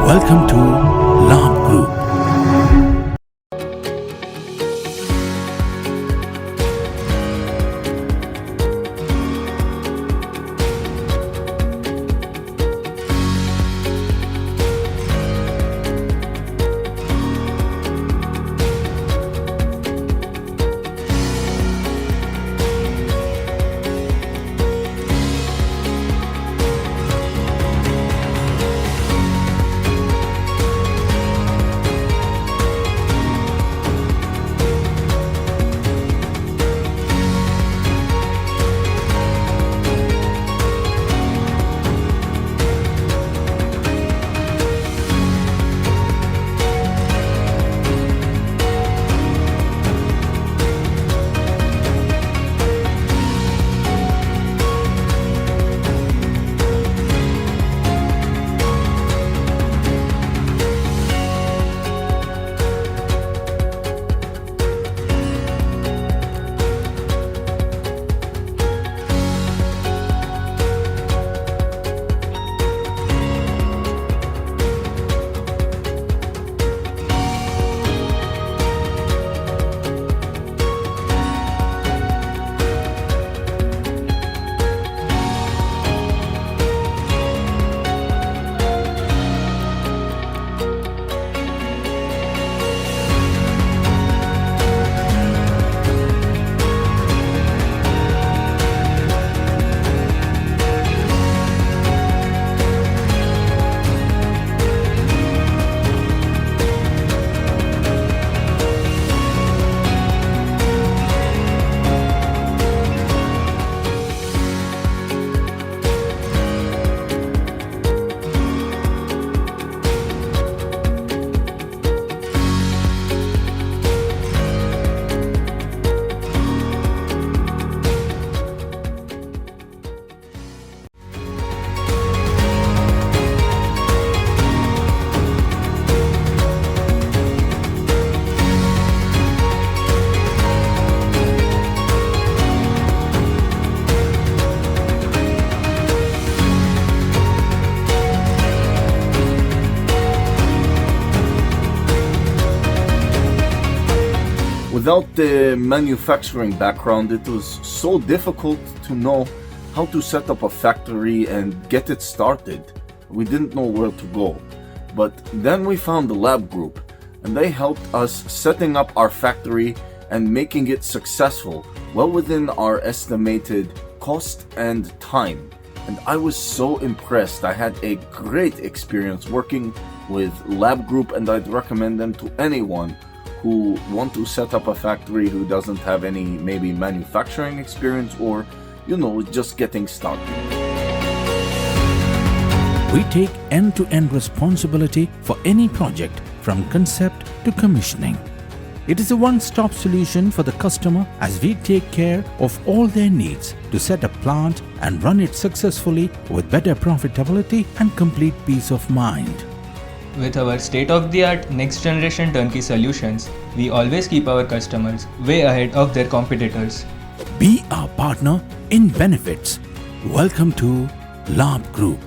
Welcome to Labh Group. Without the manufacturing background, it was so difficult to know how to set up a factory and get it started. We didn't know where to go. But then we found the Labh Group, and they helped us setting up our factory and making it successful, well within our estimated cost and time. And I was so impressed. I had a great experience working with Labh Group, and I'd recommend them to anyone who want to set up a factory who doesn't have any maybe manufacturing experience or, just getting started. We take end-to-end responsibility for any project from concept to commissioning. It is a one-stop solution for the customer as we take care of all their needs to set a plant and run it successfully with better profitability and complete peace of mind. With our state-of-the-art next-generation turnkey solutions, we always keep our customers way ahead of their competitors. Be our partner in benefits. Welcome to Labh Group.